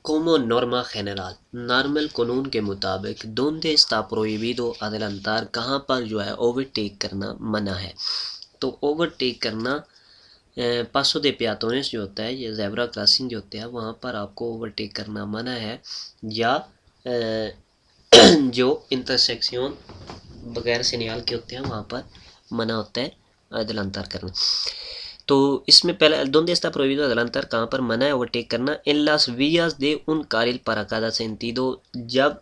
como norma general, normal कानून के मुताबिक donde está prohibido adelantar, कहाँ पर जो है ओवरटेक करना मना है। तो ओवरटेक करना पासो दे पेatones जो होता है, ये जेब्रा क्रॉसिंग जो होता है, वहाँ पर आपको ओवरटेक करना मना है, या जो इंटरसेक्शन बगैर सिग्नल के होते हैं वहाँ पर मना होता है अदलांतर करना। तो इसमें पहला donde está prohibido adelantar, कहाँ पर मना है ओवरटेक करना, en las vías de un carril para cada sentido, जब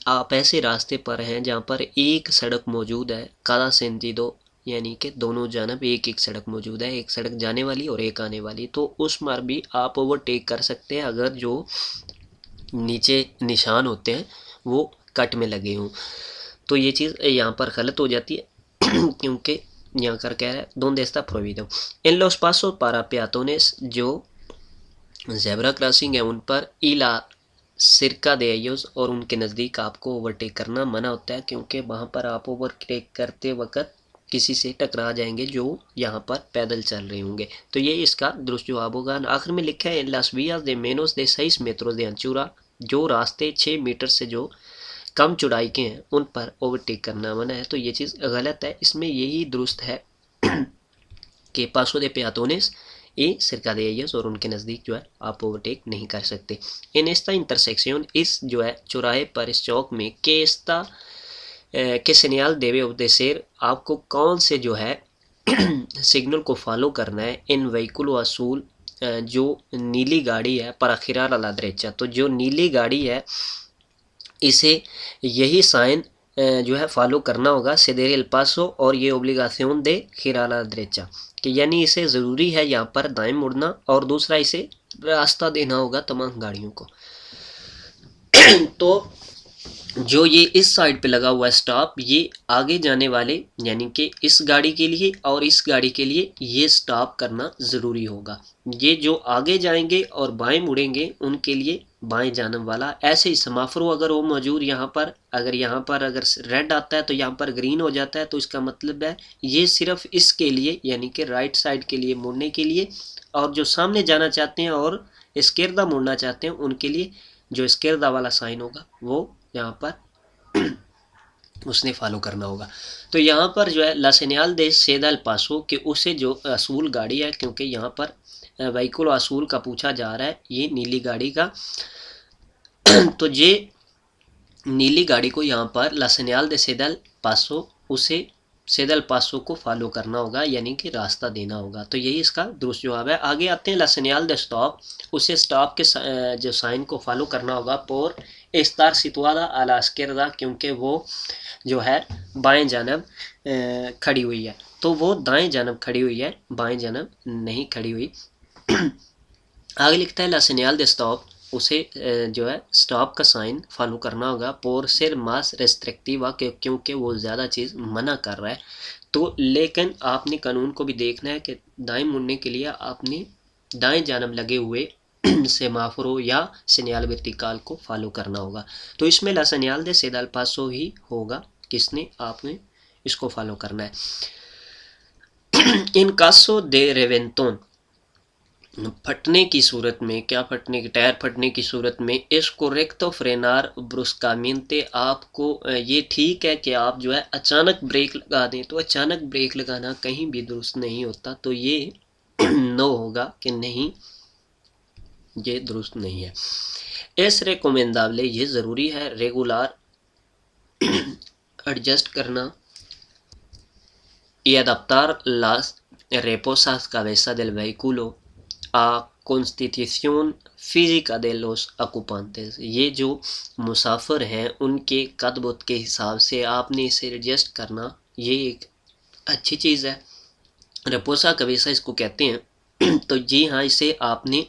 आप ऐसे रास्ते पर हैं जहाँ पर एक सड़क मौजूद है, cada sentido यानी कि दोनों जानब एक एक सड़क मौजूद है, एक सड़क जाने वाली और एक आने वाली, तो उस मार भी आप ओवरटेक कर सकते हैं अगर जो नीचे निशान होते हैं वो कट में लगे हों। तो ये चीज़ यहाँ पर गलत हो जाती है क्योंकि यहाँ कर कह रहा है donde está prohibido en los pasos para peatones, जो जेब्रा क्रॉसिंग है उन पर इला सिरका दे ellos और उनके नज़दीक आपको ओवरटेक करना मना होता है, क्योंकि वहाँ पर आप ओवरटेक करते वक्त किसी से टकरा जाएंगे जो यहाँ पर पैदल चल रहे होंगे। तो ये इसका दुरुस्त जवाब होगा। आखिर में लिखा है las vías de menos de 6 metros de anchura, जो रास्ते 6 मीटर से जो कम चौड़ाई के हैं उन पर ओवरटेक करना मना है। तो ये चीज़ गलत है, इसमें यही दुरुस्त है कि पासो दे पेatones y cerca de ellos, और उनके नज़दीक जो है आप ओवरटेक नहीं कर सकते। इन esta इंटरसेक्शन, इस जो है चौराहे पर, इस चौक में, के esta के señal debe obedecer, आपको कौन से जो है सिग्नल को फॉलो करना है। इन वहीकुलो असूल, जो नीली गाड़ी है, para girar a la derecha, तो जो नीली गाड़ी है इसे यही साइन जो है फॉलो करना होगा, सेदेर एल पासो, और ये ओब्लिगाción de girar a la derecha, कि यानी इसे ज़रूरी है यहाँ पर दाएं मुड़ना, और दूसरा इसे रास्ता देना होगा तमाम गाड़ियों को। तो जो ये इस साइड पे लगा हुआ है स्टॉप, ये आगे जाने वाले यानी कि इस गाड़ी के लिए और इस गाड़ी के लिए ये स्टॉप करना ज़रूरी होगा। ये जो आगे जाएंगे और बाएं मुड़ेंगे उनके लिए बाएं जानब वाला। ऐसे ही समाफरो अगर वो मौजूद यहाँ पर, अगर रेड आता है तो यहाँ पर ग्रीन हो जाता है, तो इसका मतलब है ये सिर्फ इसके लिए यानी कि राइट साइड के लिए मुड़ने के लिए, और जो सामने जाना चाहते हैं और इस्केर्दा मुड़ना चाहते हैं उनके लिए जो इस्केर्दा वाला साइन होगा वो यहाँ पर उसने फॉलो करना होगा। तो यहाँ पर जो है ला सेñal de ceda el paso, कि उसे जो असूल गाड़ी है, क्योंकि यहाँ पर व्हीकल असूल का पूछा जा रहा है, ये नीली गाड़ी का तो ये नीली गाड़ी को यहाँ पर ला señal de ceda el paso, उसे सेदल पासो को फॉलो करना होगा यानी कि रास्ता देना होगा। तो यही इसका दुरुस्त जवाब है। आगे आते हैं ला señal de stop, उसे स्टॉप के जो साइन को फॉलो करना होगा। por estar situada a la izquierda, क्योंकि वो जो है बाएं जानब खड़ी हुई है, तो वो दाएं जानब खड़ी हुई है, बाएं जानब नहीं खड़ी हुई। आगे लिखता है ला señal de stop, उसे जो है स्टॉप का साइन फॉलो करना होगा। por ser más restrictiva, क्योंकि वो ज़्यादा चीज़ मना कर रहा है। तो लेकिन आपने कानून को भी देखना है कि दाएं मुड़ने के लिए आपने दाएं जानब लगे हुए सेमाफोरो या señal vertical को फॉलो करना होगा। तो इसमें ला señal de ceda el paso ही होगा, किसने आपने इसको फॉलो करना है। इन caso de reventón, फटने की सूरत में, क्या फटने की, टायर फटने की सूरत में, इस correcto frenar bruscamente, आपको ये ठीक है कि आप जो है अचानक ब्रेक लगा दें। तो अचानक ब्रेक लगाना कहीं भी दुरुस्त नहीं होता, तो ये नो होगा कि नहीं, ये दुरुस्त नहीं है। एस रिकमेंडेबल, ये ज़रूरी है रेगुलर एडजस्ट करना, y adaptar las reposas cabeza del vehículo a constitución física de los ocupantes, ये जो मुसाफिर हैं उनके कद बुत के हिसाब से आपने इसे एडजस्ट करना, ये एक अच्छी चीज़ है। रेपोसा कवेसा इसको कहते हैं। तो जी हाँ, इसे आपने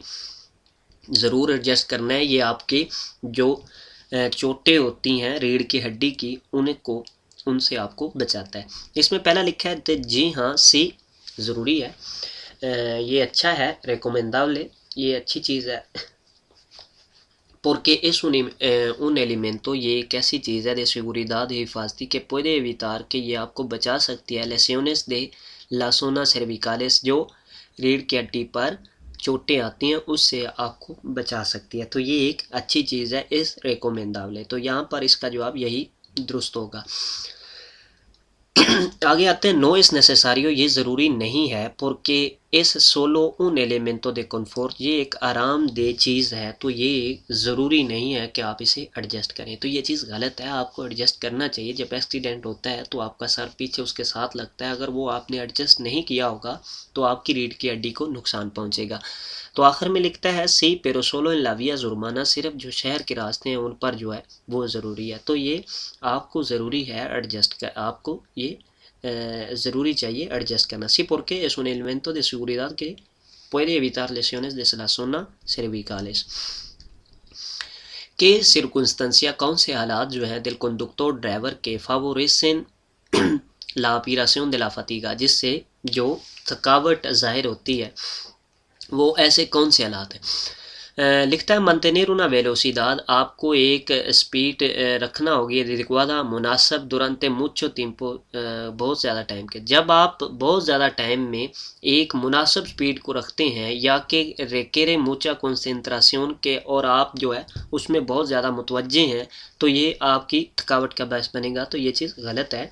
ज़रूर एडजस्ट करना है। ये आपके जो चोटें होती हैं रीढ़ की हड्डी की, उनसे आपको बचाता है। इसमें पहला लिखा है तो जी हाँ, सी ज़रूरी है, ये अच्छा है, रिकमेंडेबल, ये अच्छी चीज़ है। porque es un elemento, ये एक ऐसी चीज़ है de seguridad de हिफाजती के puede evitar, कि ये आपको बचा सकती है lesiones de la zona cervicales, जो रीढ़ की हड्डी पर चोटें आती हैं उससे आपको बचा सकती है। तो ये एक अच्छी चीज़ है इस रेकोमेंडाबल। तो यहाँ पर इसका जवाब यही दुरुस्त होगा। आगे आते हैं, नो इस नेसेसारियो, ये ज़रूरी नहीं है, porque es solo un elemento de confort, ये एक आरामदेह चीज़ है, तो ये ज़रूरी नहीं है कि आप इसे एडजस्ट करें। तो ये चीज़ गलत है, आपको एडजस्ट करना चाहिए। जब एक्सीडेंट होता है तो आपका सर पीछे उसके साथ लगता है, अगर वो आपने एडजस्ट नहीं किया होगा तो आपकी रीढ़ की हड्डी को नुकसान पहुँचेगा। तो आखिर में लिखता है, सी पेरोसोलो इन लाविया, जुर्माना सिर्फ जो शहर के रास्ते हैं उन पर जो है वो ज़रूरी है। तो ये आपको ज़रूरी है एडजस्ट कर, आपको ये ज़रूरी चाहिए एडजस्ट करना। Sí, porque es un elemento de seguridad que puede evitar lesiones desde la zona cervicales। ¿Qué circunstancia, कौन से हालात जो है del conductor ड्राइवर के favorecen la apiración de la fatiga, जिससे जो थकावट ज़ाहिर होती है वो ऐसे कौन से हालात हैं। लिखता है, mantener una velocidad, आपको एक स्पीड रखना होगी adecuada मुनासिब durante mucho tiempo, बहुत ज़्यादा टाइम के। जब आप बहुत ज़्यादा टाइम में एक मुनासिब स्पीड को रखते हैं या कि requiere mucha concentración के, और आप जो है उसमें बहुत ज़्यादा मुतवज्जे हैं, तो ये आपकी थकावट का बायस बनेगा। तो ये चीज़ गलत है।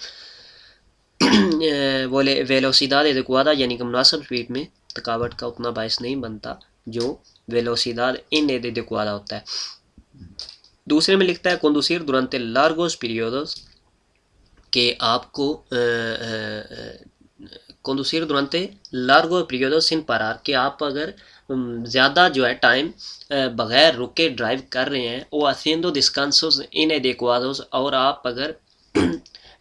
बोले वेलोसिदाद एडिक्वादा यानी कि मुनासिब स्पीड में थकावट का उतना बायस नहीं बनता जो वेलोसिदाद इनएडिक्वादा होता है। दूसरे में लिखता है, conducir durante largos periodos, कि आपको conducir durante largos periodos sin parar, कि आप अगर ज़्यादा जो है टाइम बग़ैर रुके ड्राइव कर रहे हैं, o haciendo descansos inadecuados, और आप अगर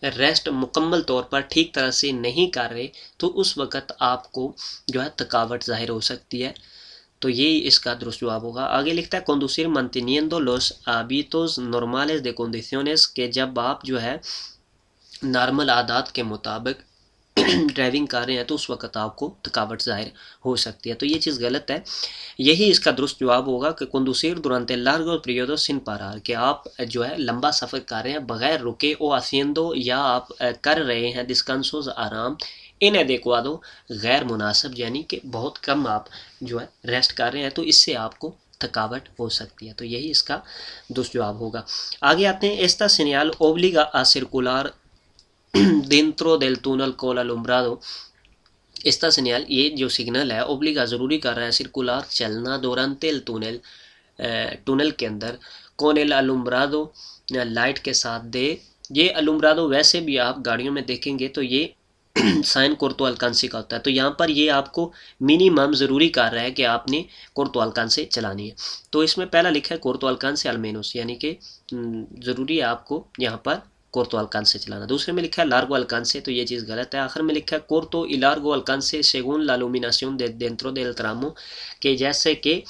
रेस्ट मुकम्मल तौर पर ठीक तरह से नहीं कर रहे तो उस वक़्त आपको जो है थकावट ज़ाहिर हो सकती है। तो ये इसका दुरुस्त जवाब होगा। आगे लिखता है, conducir manteniendo los hábitos normales de condiciones, के जब आप जो है नॉर्मल आदात के मुताबिक ड्राइविंग कर रहे हैं तो उस वक़्त आपको थकावट ज़ाहिर हो सकती है। तो ये चीज़ गलत है। यही इसका दुरुस्त जवाब होगा कि conducir durante largos periodos sin parar, कि आप जो है लंबा सफ़र कर रहे हैं बग़ैर रुके, ओ haciendo, या आप कर रहे हैं descansos, आराम, inadecuado, गैर मुनासिब, यानी कि बहुत कम आप जो है रेस्ट कर रहे हैं, तो इससे आपको थकावट हो सकती है। तो यही इसका दुरुस्त जवाब होगा। आगे आते हैं, esta señal obliga a circular dentro del túnel con alumbrado, esta señal, ये जो सिग्नल है ओब्लिगा ज़रूरी कर रहा है सर्कुलर चलना durante el túnel, टनल के अंदर, con el alumbrado, लाइट के साथ दे। ये अलुम्ब्रादो वैसे भी आप गाड़ियों में देखेंगे तो ये साइन कोर्तो अल्कांसी का होता है। तो यहाँ पर ये आपको मिनिमम ज़रूरी कर रहा है कि आपने कोर्तो अल्कांसे चलानी है। तो इसमें पहला लिखा है कोर्तो अल्कांसे अलमेनोस, यानी कि ज़रूरी है आपको यहाँ पर कोर्तो अल्कांसे चलाना। दूसरे में लिखा है लार्गो अल्कांसे, तो ये चीज़ गलत है। आखिर में लिखा है कोर्तो y largo alcance según la iluminación de dentro del tramo, कि जैसे कि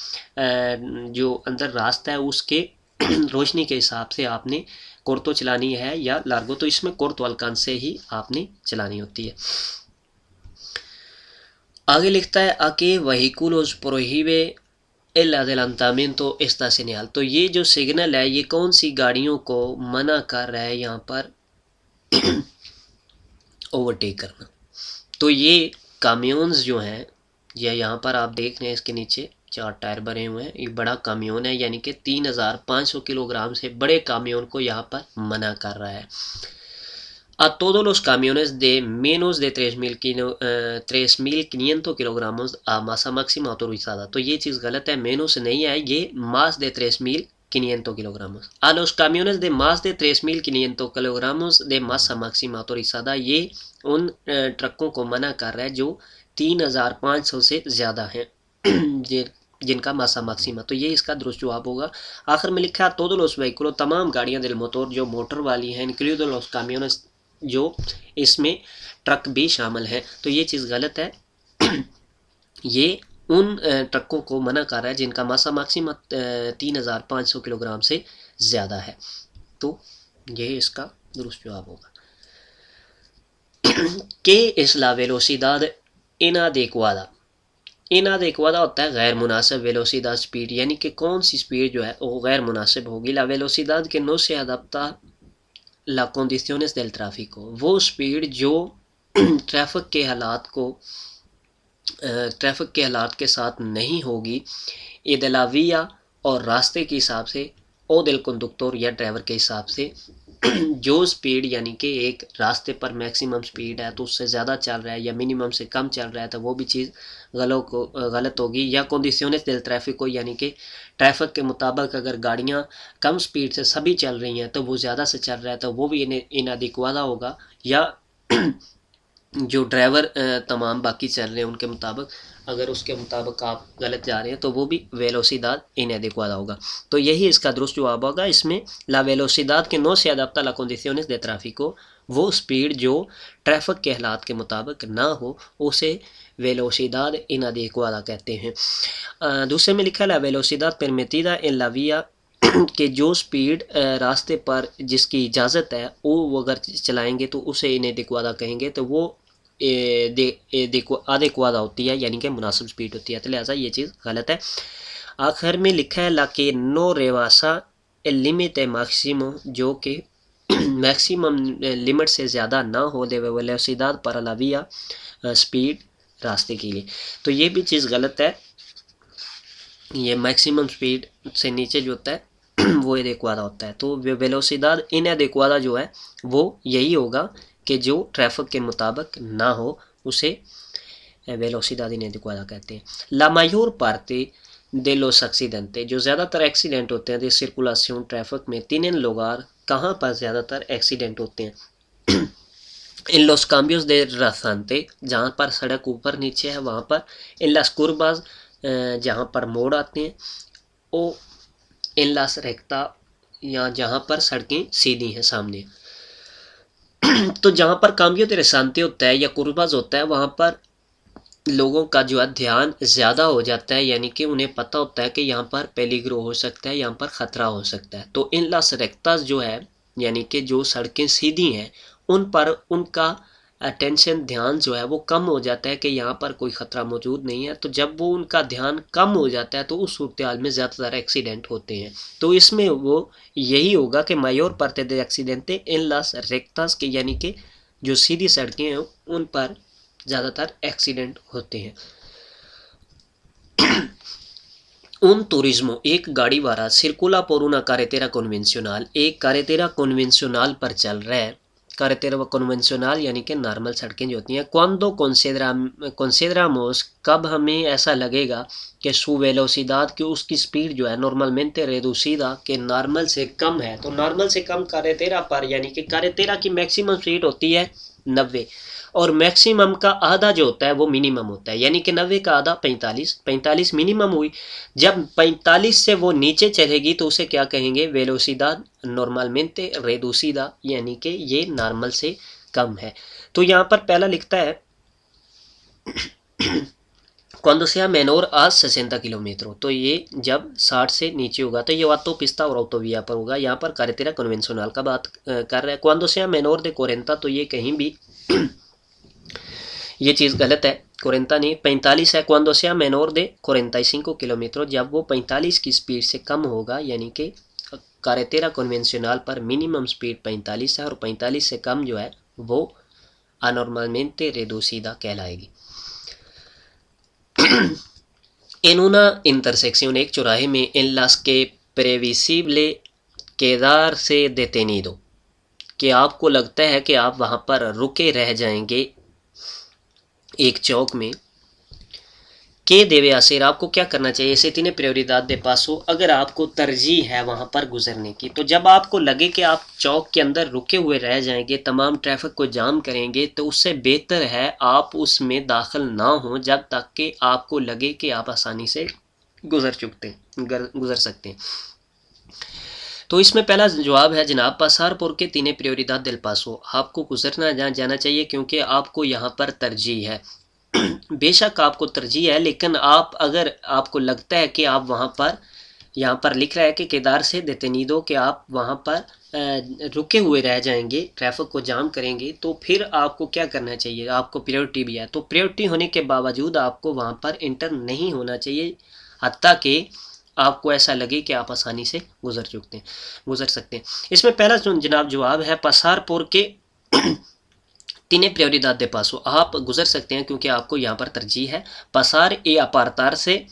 जो अंदर रास्ता है उसके रोशनी के हिसाब से आपने कोर्तो चलानी है या लार्गो, तो इसमें कोर्तो अल्कांसे ही आपने चलानी होती है। आगे लिखता है, a qué vehículos prohíbe el adelantamiento esta señal, तो ये जो सिग्नल है ये कौन सी गाड़ियों को मना कर रहा है यहाँ पर ओवरटेक करना। तो ये कामियोन्स जो हैं, या यहाँ पर आप देख रहे हैं इसके नीचे 4 टायर भरे हुए हैं, ये बड़ा कामियोन है, यानी कि 3500 किलोग्राम से बड़े कामियोन को यहाँ पर मना कर रहा है। A todos los camiones de menos de 3.500 kilogramos a masa máxima autorizada, तो ये चीज़ गलत है, menos नहीं है, ये más de 3.500 kilogramos। A los camiones de más de 3.500 kilogramos de masa máxima autorizada, ये उन ट्रकों को मना कर रहा है जो 3,500 से ज़्यादा हैं जिनका मासा मैक्सिमा। तो ये इसका दुरुस्त जवाब होगा। आखिर में लिखा है, todos los vehículos, तमाम गाड़ियाँ del motor जो मोटर वाली हैं, incluidos los camiones, जो इसमें ट्रक भी शामिल हैं। तो ये चीज़ गलत है। ये उन ट्रकों को मना कर रहा है जिनका मासा मैक्सिमा 3,500 किलोग्राम से ज़्यादा है। तो ये इसका दुरुस्त जवाब होगा। के es la velocidad inadecuada, inadecuada होता है गैर मुनासिब, वेलोसिदाद स्पीड, यानी कि कौन सी स्पीड जो है वो गैर मुनासिब होगी। la velocidad que no se adapta las condiciones del tráfico, वो स्पीड जो ट्रैफिक के हालात को ट्रैफिक के हालात के साथ नहीं होगी, इदलाविया और रास्ते के हिसाब से ओ दिल कंडक्टर या ड्राइवर के हिसाब से जो स्पीड यानी कि एक रास्ते पर मैक्सिमम स्पीड है तो उससे ज़्यादा चल रहा है या मिनिमम से कम चल रहा है तो वो भी चीज़ गलत होगी। या कंडीशंस दिल ट्रैफिक को यानी कि ट्रैफिक के मुताबिक अगर गाड़ियाँ कम स्पीड से सभी चल रही हैं तो वो ज़्यादा से चल रहा है तो वो भी इनएडिक्वादा होगा। या जो ड्राइवर तमाम बाकी चल रहे हैं उनके मुताबिक अगर उसके मुताबिक आप गलत जा रहे हैं तो वो भी वेलोसिदाद इनएडिक्वादा होगा। तो यही इसका दुरुस्त जवाब होगा। इसमें ला वेलोसिदाद के नो से अदाप्ता ला कंडीशंस दे ट्रैफिको, वो स्पीड जो ट्रैफिक के हालात के मुताबिक ना हो उसे वेलोसिदाद इनएडिक्वादा कहते हैं। दूसरे में लिखा ला वेलोसिदाद परमिटिदा इन ला विया कि जो स्पीड रास्ते पर जिसकी इजाज़त है वो अगर चलाएंगे तो उसे इनएडिक्वादा कहेंगे, तो वो अदेक्वादा होती है यानी कि मुनासिब स्पीड होती है, तो लिहाजा ये चीज़ गलत है। आखिर में लिखा है ला कि नो रेवासा लिमिट मैक्सिमो, जो कि मैक्सिमम लिमिट से ज़्यादा ना हो दे वेलोसिदाद पर ला विया स्पीड रास्ते के लिए, तो ये भी चीज़ गलत है। ये मैक्सिमम स्पीड से नीचे जो होता है वो एडेक्वादा होता है। तो वेलोसिदाद इनएडेक्वादा जो है वो यही होगा कि जो ट्रैफिक के मुताबिक ना हो उसे वेलोसिदाद इनएडेक्वादा कहते हैं। ला मायोर पार्टे de los accidentes, जो ज़्यादातर एक्सीडेंट होते हैं, de circulación ट्रैफिक में tienen lugar, कहाँ पर ज़्यादातर एक्सीडेंट होते हैं इन los cambios de rasante, जहाँ पर सड़क ऊपर नीचे है वहाँ पर, इन las curvas, जहाँ पर मोड़ आते हैं, ओ इन las recta, या जहाँ पर सड़कें सीधी हैं सामने। तो जहाँ पर काम्बियो de rasante होता है या कुर्बाज होता है वहाँ पर लोगों का जो है ध्यान ज़्यादा हो जाता है, यानी कि उन्हें पता होता है कि यहाँ पर पेलिग्रो हो सकता है, यहाँ पर ख़तरा हो सकता है। तो इन लास रेक्टास जो है यानी कि जो सड़कें सीधी हैं उन पर उनका अटेंशन ध्यान जो है वो कम हो जाता है कि यहाँ पर कोई ख़तरा मौजूद नहीं है। तो जब वो उनका ध्यान कम हो जाता है तो उस सूरत हाल में ज़्यादातर एक्सीडेंट होते हैं। तो इसमें वो यही होगा कि Mayor parte de accidente en las rectas के, यानी कि जो सीधी सड़कें हैं उन पर ज़्यादातर एक्सीडेंट होते हैं। उन तुरिज्मो, एक गाड़ी वाला सिरकुला por una carretera convencional, एक carretera convencional पर चल रहा है। carretera convencional यानी कि नॉर्मल सड़कें जो होती हैं। cuando consideramos, कब हमें ऐसा लगेगा कि su velocidad, कि उसकी स्पीड जो है normalmente reducida, के नॉर्मल से कम है। तो नॉर्मल से कम carretera पर, यानी कि carretera की मैक्सिमम स्पीड होती है 90 और मैक्सिमम का आधा जो होता है वो मिनिमम होता है, यानी कि 90 का आधा 45 मिनिमम हुई। जब 45 से वो नीचे चलेगी तो उसे क्या कहेंगे, वेलोसिदाद नॉर्मलमेंटे रेडुसिदा, यानी कि ये नॉर्मल से कम है। तो यहाँ पर पहला लिखता है cuando sea menor a 60 kilometre, तो ये जब 60 से नीचे होगा तो ये ऑटोपिस्ता और ऑटोविया पर होगा। यहाँ पर carretera convencional का बात कर रहा है। cuando sea menor de 40, तो ये कहीं भी ये चीज़ गलत है, 40 नहीं 45 है। cuando sea menor de 45 kilometre, जब वो 45 की स्पीड से कम होगा, यानी कि carretera convencional पर मिनिमम स्पीड 45 है और 45 से कम जो है वो anormalmente reducida कहलाएगी। en una intersección, एक चौराहे में, en las que previsible quedarse detenido, कि आपको लगता है कि आप वहाँ पर रुके रह जाएंगे एक चौक में, के देवे आसिर, आपको क्या करना चाहिए, इसे तीन प्रायोरिदाद दे पासो, अगर आपको तरजीह है वहाँ पर गुजरने की। तो जब आपको लगे कि आप चौक के अंदर रुके हुए रह जाएंगे, तमाम ट्रैफिक को जाम करेंगे, तो उससे बेहतर है आप उसमें दाखिल ना हो जब तक कि आपको लगे कि आप आसानी से गुजर सकते हैं। तो इसमें पहला जवाब है जनाब पसारपुर के तीन प्रायोरिदाद दिल पासो, आपको गुजरना जाना चाहिए क्योंकि आपको यहाँ पर तरजीह है। बेशक आपको तरजीह है, लेकिन आप अगर आपको लगता है कि आप वहाँ पर, यहाँ पर लिख रहा है कि केदार से देतेनीदो, कि आप वहाँ पर रुके हुए रह जाएंगे, ट्रैफिक को जाम करेंगे, तो फिर आपको क्या करना चाहिए, आपको प्रायोरिटी भी है। तो प्रायोरिटी होने के बावजूद आपको वहाँ पर इंटर नहीं होना चाहिए हत्ता कि आपको ऐसा लगे कि आप आसानी से गुजर सकते हैं। इसमें पहला जनाब जवाब है पसारपुर के tiene prioridad de paso, आप गुजर सकते हैं क्योंकि आपको यहाँ पर तरजीह है। pasar y apartar से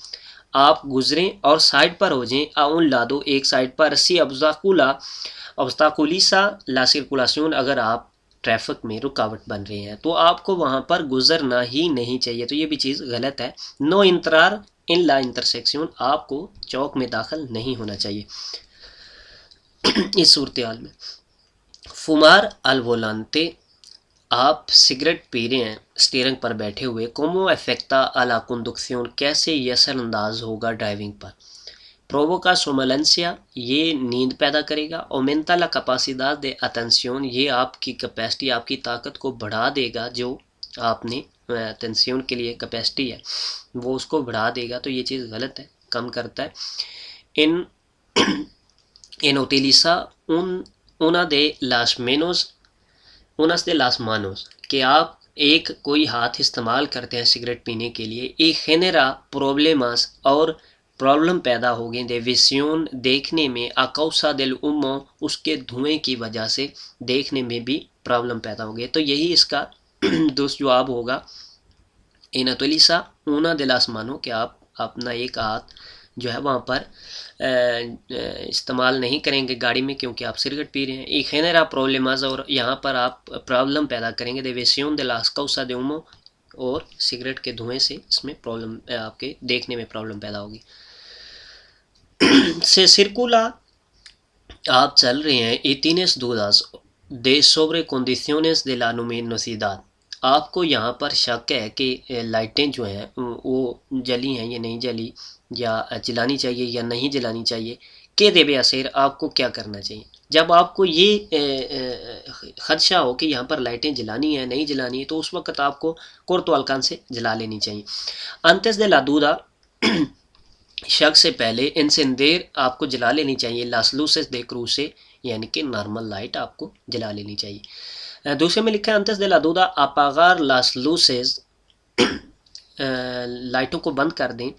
आप गुजरें और साइड पर हो जाएं, a un lado एक साइड पर, si obstaculiza la circulación अगर आप ट्रैफिक में रुकावट बन रहे हैं तो आपको वहाँ पर गुजरना ही नहीं चाहिए, तो ये भी चीज़ गलत है। नो इंतरार इन ला इंटरसेक्शन, आपको चौक में दाखिल नहीं होना चाहिए इस सूरत हाल में। फुमार अल वोलांते, आप सिगरेट पी रहे हैं स्टीयरिंग पर बैठे हुए। कोमो अफेक्टा अला कंडक्शन, कैसे ये असरअंदाज होगा ड्राइविंग पर। प्रोवोका सोमलेंसिया, ये नींद पैदा करेगा। ओमेंटा ला कैपेसिडad de atención, ये आपकी कैपेसिटी, आपकी ताकत को बढ़ा देगा, जो आपने अटेंशन के लिए कैपेसिटी है वो उसको बढ़ा देगा, तो ये चीज़ गलत है, कम करता है। इन इन utiliza una de las menos unas de las manos, कि आप एक कोई हाथ इस्तेमाल करते हैं सिगरेट पीने के लिए। एक genera problemas, और प्रॉब्लम पैदा हो गई। दे विसियन, देखने में। आ causa del humo, उसके धुएं की वजह से देखने में भी प्रॉब्लम पैदा हो गई। तो यही इसका दोस्त जवाब होगा इन utiliza una de las manos, कि आप अपना एक हाथ जो है वहाँ पर इस्तेमाल नहीं करेंगे गाड़ी में क्योंकि आप सिगरेट पी रहे हैं। एक genera problemas, और यहाँ पर आप प्रॉब्लम पैदा करेंगे। दे विसियन de las causa de humo, और सिगरेट के धुएं से इसमें प्रॉब्लम, आपके देखने में प्रॉब्लम पैदा होगी। से circula, आप चल रहे हैं। y tienes dudas de sobre condiciones de la luminosidad, आपको यहाँ पर शक है कि लाइटें जो हैं वो जली हैं या नहीं जली, या जलानी चाहिए या नहीं जलानी चाहिए। के देवे असर, आपको क्या करना चाहिए। जब आपको ये खदशा हो कि यहाँ पर लाइटें जलानी है नहीं जलानी है, तो उस वक्त आपको कुर्तो अलकान से जला लेनी चाहिए। अंतस de la duda, शक से इंसेंदेर, एंसेंदेर आपको जला लेनी चाहिए। las luces de cruce, यानी कि नॉर्मल लाइट आपको जला लेनी चाहिए। दूसरे में लिखा है अंतस de la duda apagar las luces, लाइटों को बंद कर दें।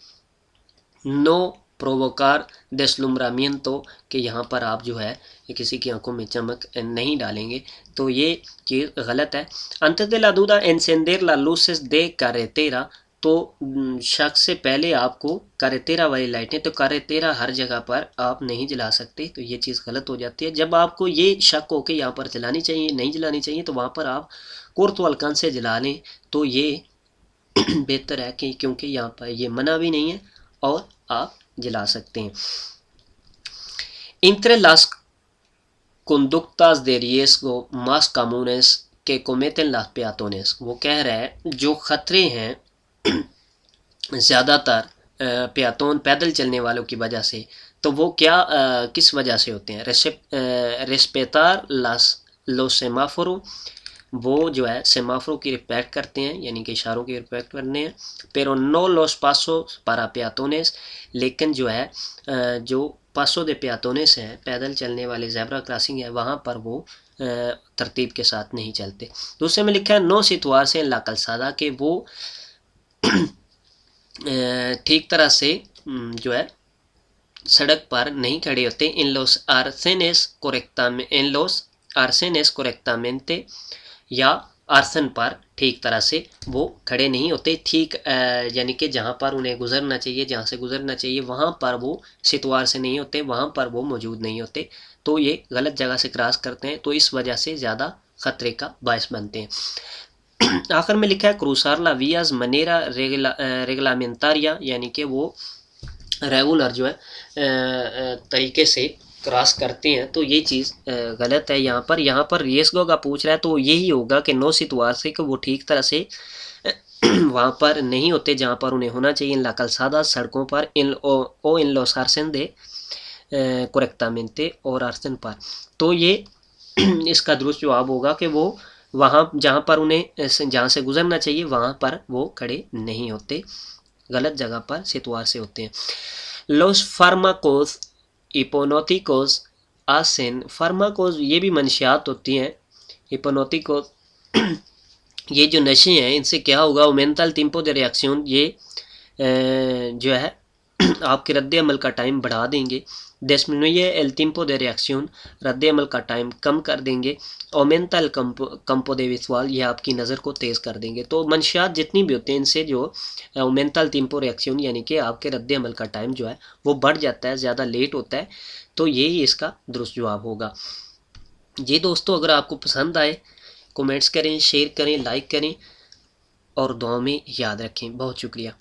नो प्रोवोकार deslumbramiento, कि यहाँ पर आप जो है किसी की आंखों में चमक नहीं डालेंगे, तो ये चीज़ गलत है। antes de la duda encender las luces de carretera, तो शक से पहले आपको कारेतेरा वाली लाइटें, तो कारेतेरा हर जगह पर आप नहीं जला सकते, तो ये चीज़ गलत हो जाती है। जब आपको ये शक हो कि यहाँ पर जलानी चाहिए नहीं जलानी चाहिए, तो वहाँ पर आप कुर्तो अलकान से जला लें, तो ये बेहतर है कि क्योंकि यहाँ पर ये मना भी नहीं है और आप जला सकते हैं। Entre las conductas de riesgo más comunes que cometen las peatones, वो कह रहा है जो खतरे हैं ज़्यादातर पेयातोन पैदल चलने वालों की वजह से, तो वो क्या किस वजह से होते हैं। रेस्पेतार los semáforos, वो जो है सेमाफोरों की रिस्पेक्ट करते हैं, यानी कि इशारों की रिस्पेक्ट करने हैं। pero no los pasos para peatones, लेकिन जो है जो पासो दे पेयातोनेस हैं, पैदल चलने वाले ज़ेब्रा क्रॉसिंग है, वहाँ पर वो तरतीब के साथ नहीं चलते। दूसरे में लिखा है नो सितवार से ला कलसादा, के वो ठीक तरह से जो है सड़क पर नहीं खड़े होते। इन लोस आर्सेनेस कोरेक्टामेंटे, या आर्सन पर ठीक तरह से वो खड़े नहीं होते। ठीक यानी कि जहाँ पर उन्हें गुजरना चाहिए, जहाँ से गुजरना चाहिए, वहाँ पर वो सितवार से नहीं होते, वहाँ पर वो मौजूद नहीं होते, तो ये गलत जगह से क्रॉस करते हैं, तो इस वजह से ज़्यादा ख़तरे का बायस बनते हैं। आखिर में लिखा है क्रूसार ला वियाज मनेरा रेगलामेंटारिया, यानी कि वो रेगुलर जो है तरीके से क्रॉस करते हैं, तो ये चीज़ गलत है। यहाँ पर रिस्को का पूछ रहा है, तो यही होगा कि नो सितवार से, कि वो ठीक तरह से वहाँ पर नहीं होते जहाँ पर उन्हें होना चाहिए। इन ला कलसादा, सड़कों पर। इन los arsen de correctamente, और आर्सन पर, तो ये इसका दुरुस्त जवाब होगा कि वो वहाँ जहाँ पर उन्हें जहाँ से गुजरना चाहिए वहाँ पर वो खड़े नहीं होते, गलत जगह पर सितवार से होते हैं। los fármacos हिप्नोटिकोस आसन, फार्माकोस ये भी मंशियात होती हैं। हिप्नोटिकोस ये जो नशे हैं, इनसे क्या होगा, मेंटल टिम्पो दे रिएक्शन, ये जो है आपके रद्द अमल का टाइम बढ़ा देंगे। डिस्मिनुye el tiempo de reacción, रद्द अमल का टाइम कम कर देंगे। aumenta el campo de visual, ये आपकी नज़र को तेज़ कर देंगे। तो मंशियात जितनी भी होते हैं इनसे जो aumenta el tiempo reaction यानी कि आपके रद्द अमल का टाइम जो है वो बढ़ जाता है, ज़्यादा लेट होता है। तो यही इसका दुरुस्त जवाब होगा। जी दोस्तों, अगर आपको पसंद आए कमेंट्स करें, शेयर करें, लाइक करें और दुआ में याद रखें। बहुत शुक्रिया।